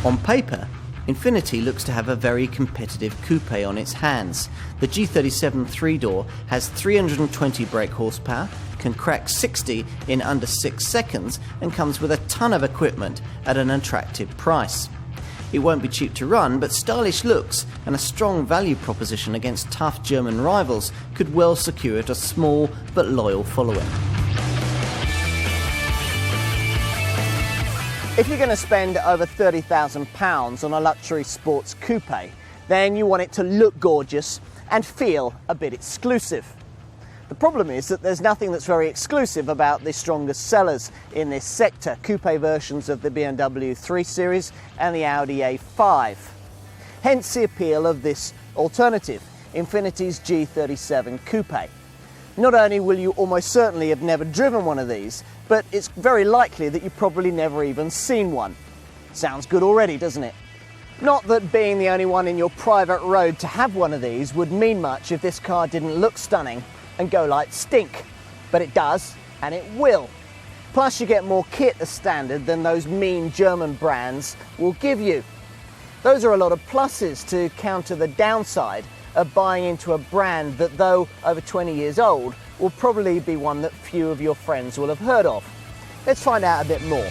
On paper, Infiniti looks to have a very competitive coupe on its hands. The G37 3-door has 320 brake horsepower, can crack 60 in under 6 seconds, and comes with a ton of equipment at an attractive price. It won't be cheap to run, but stylish looks and a strong value proposition against tough German rivals could well secure it a small but loyal following. If you're going to spend over £30,000 on a luxury sports coupe, then you want it to look gorgeous and feel a bit exclusive. The problem is that there's nothing that's very exclusive about the strongest sellers in this sector, coupe versions of the BMW 3 Series and the Audi A5. Hence the appeal of this alternative, Infiniti's G37 Coupe. Not only will you almost certainly have never driven one of these, but it's very likely that you've probably never even seen one. Sounds good already, doesn't it? Not that being the only one in your private road to have one of these would mean much if this car didn't look stunning and go like stink, but it does, and it will. Plus you get more kit as standard than those mean German brands will give you. Those are a lot of pluses to counter the downside of buying into a brand that, though over 20 years old, will probably be one that few of your friends will have heard of. Let's find out a bit more.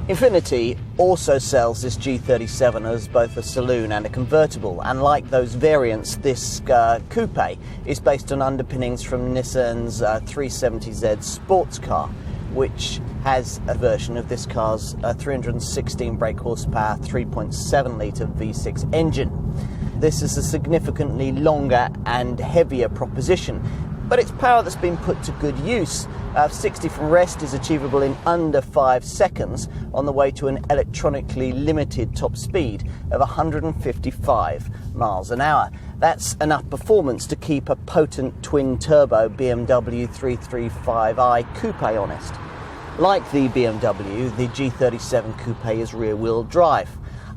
Infiniti also sells this G37 as both a saloon and a convertible, and like those variants, this coupe is based on underpinnings from Nissan's 370Z sports car, which has a version of this car's 316 brake horsepower 3.7 litre V6 engine. This is a significantly longer and heavier proposition, but it's power that's been put to good use. 60 from rest is achievable in under 5 seconds on the way to an electronically limited top speed of 155 miles an hour. That's enough performance to keep a potent twin-turbo BMW 335i coupe honest. Like the BMW, the G37 Coupe is rear-wheel drive.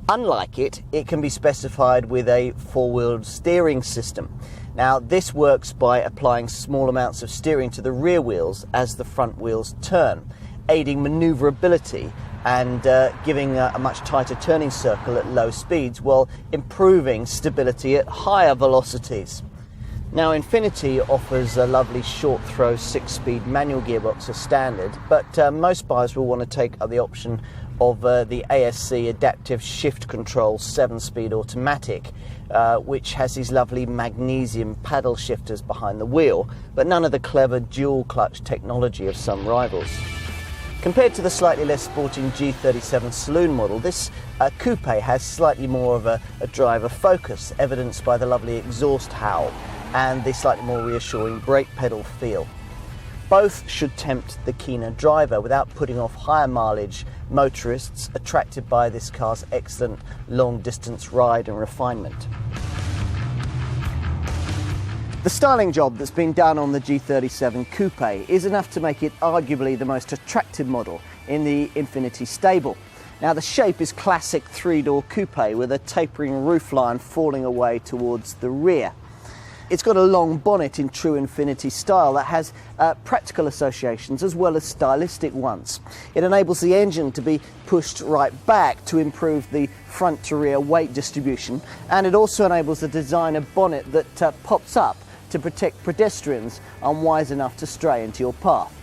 Unlike it, it can be specified with a four-wheel steering system. Now, this works by applying small amounts of steering to the rear wheels as the front wheels turn, aiding manoeuvrability and giving a much tighter turning circle at low speeds while improving stability at higher velocities. Now, Infiniti offers a lovely short-throw 6-speed manual gearbox as standard, but most buyers will want to take the option of the ASC Adaptive Shift Control 7-speed automatic, which has these lovely magnesium paddle shifters behind the wheel, but none of the clever dual-clutch technology of some rivals. Compared to the slightly less sporting G37 saloon model, this coupe has slightly more of a driver focus, evidenced by the lovely exhaust howl and the slightly more reassuring brake pedal feel. Both should tempt the keener driver without putting off higher mileage motorists attracted by this car's excellent long-distance ride and refinement. The styling job that's been done on the G37 Coupe is enough to make it arguably the most attractive model in the Infiniti stable. Now, the shape is classic 3-door coupe with a tapering roofline falling away towards the rear. It's got a long bonnet in true Infiniti style that has practical associations as well as stylistic ones. It enables the engine to be pushed right back to improve the front to rear weight distribution, and it also enables a designer bonnet that pops up to protect pedestrians unwise enough to stray into your path.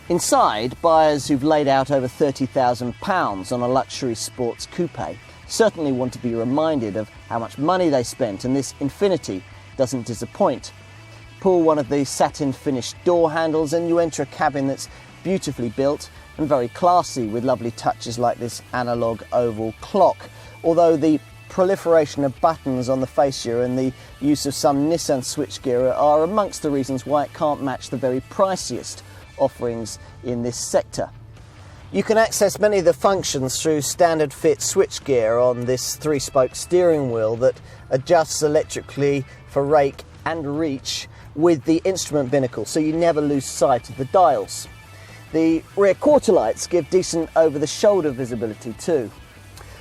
Inside, buyers who've laid out over £30,000 on a luxury sports coupe certainly want to be reminded of how much money they spent, and this Infiniti doesn't disappoint. Pull one of these satin finished door handles and you enter a cabin that's beautifully built and very classy, with lovely touches like this analog oval clock, although the proliferation of buttons on the fascia and the use of some Nissan switchgear are amongst the reasons why it can't match the very priciest offerings in this sector. You can access many of the functions through standard fit switchgear on this 3-spoke steering wheel that adjusts electrically for rake and reach with the instrument binnacle, so you never lose sight of the dials. The rear quarter lights give decent over-the-shoulder visibility too.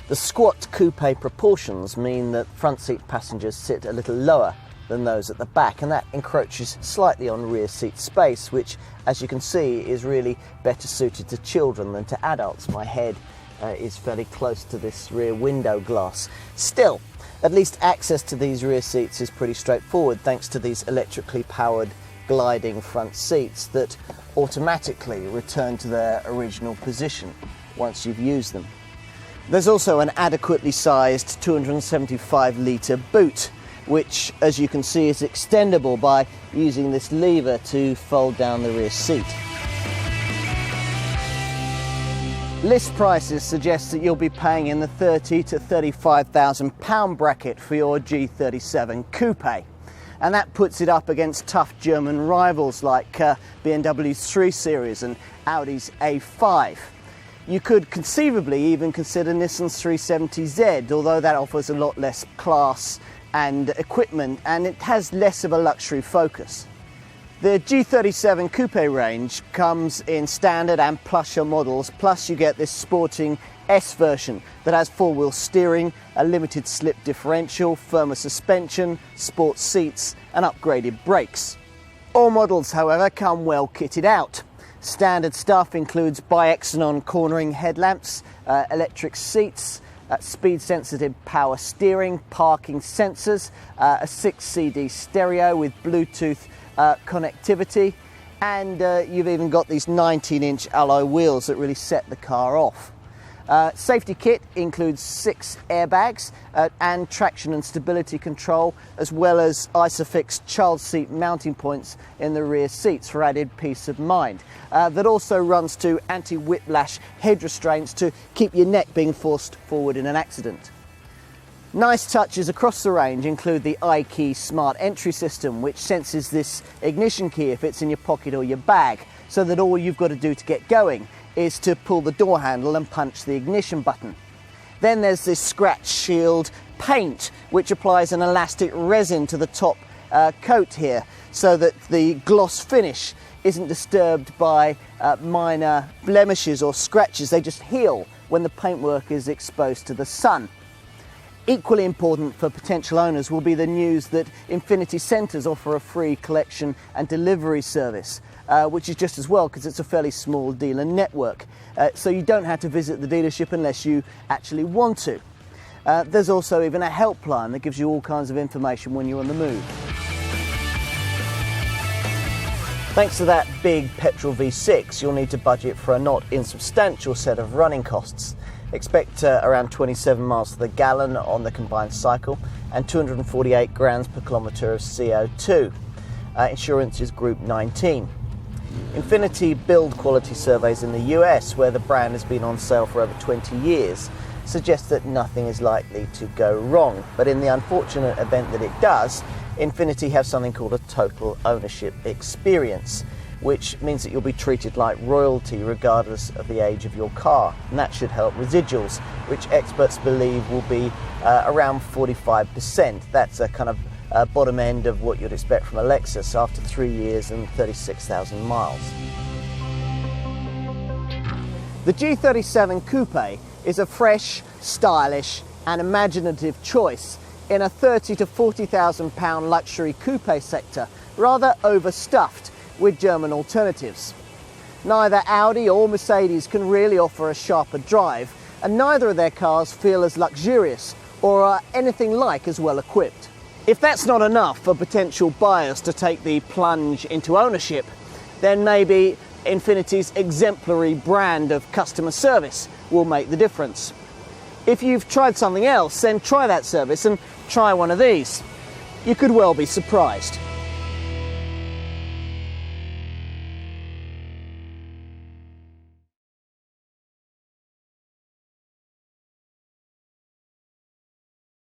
The squat coupe proportions mean that front seat passengers sit a little lower than those at the back, and that encroaches slightly on rear seat space, which, as you can see, is really better suited to children than to adults. My head is fairly close to this rear window glass. Still, at least access to these rear seats is pretty straightforward thanks to these electrically powered gliding front seats that automatically return to their original position once you've used them. There's also an adequately sized 275-litre boot, which, as you can see, is extendable by using this lever to fold down the rear seat. List prices suggest that you'll be paying in the £30,000 to £35,000 bracket for your G37 Coupe, and that puts it up against tough German rivals like BMW's 3 Series and Audi's A5. You could conceivably even consider Nissan's 370Z, although that offers a lot less class and equipment, and it has less of a luxury focus. The G37 Coupe range comes in standard and plusher models, plus you get this sporting S version that has four-wheel steering, a limited slip differential, firmer suspension, sports seats and upgraded brakes. All models, however, come well kitted out. Standard stuff includes bi-xenon cornering headlamps, electric seats, speed-sensitive power steering, parking sensors, a 6 CD stereo with Bluetooth connectivity, and you've even got these 19-inch alloy wheels that really set the car off. Safety kit includes 6 airbags and traction and stability control, as well as Isofix child seat mounting points in the rear seats for added peace of mind. That also runs to anti-whiplash head restraints to keep your neck being forced forward in an accident. Nice touches across the range include the iKey smart entry system, which senses this ignition key if it's in your pocket or your bag, so that all you've got to do to get going is to pull the door handle and punch the ignition button. Then there's this scratch shield paint, which applies an elastic resin to the top coat here, so that the gloss finish isn't disturbed by minor blemishes or scratches. They just heal when the paintwork is exposed to the sun. Equally important for potential owners will be the news that Infiniti Centres offer a free collection and delivery service, which is just as well because it's a fairly small dealer network. So you don't have to visit the dealership unless you actually want to. There's also even a helpline that gives you all kinds of information when you're on the move. Thanks to that big petrol V6, you'll need to budget for a not insubstantial set of running costs. Expect around 27 miles to the gallon on the combined cycle and 248 grams per kilometre of CO2. Insurance is Group 19. Infiniti build quality surveys in the US, where the brand has been on sale for over 20 years, suggest that nothing is likely to go wrong. But in the unfortunate event that it does, Infiniti have something called a total ownership experience, which means that you'll be treated like royalty regardless of the age of your car. And that should help residuals, which experts believe will be around 45%. That's a kind of bottom end of what you'd expect from a Lexus after 3 years and 36,000 miles. The G37 Coupe is a fresh, stylish and imaginative choice in a £30,000 to £40,000 luxury coupe sector, rather overstuffed with German alternatives. Neither Audi or Mercedes can really offer a sharper drive, and neither of their cars feel as luxurious or are anything like as well equipped. If that's not enough for potential buyers to take the plunge into ownership, then maybe Infiniti's exemplary brand of customer service will make the difference. If you've tried something else, then try that service and try one of these. You could well be surprised.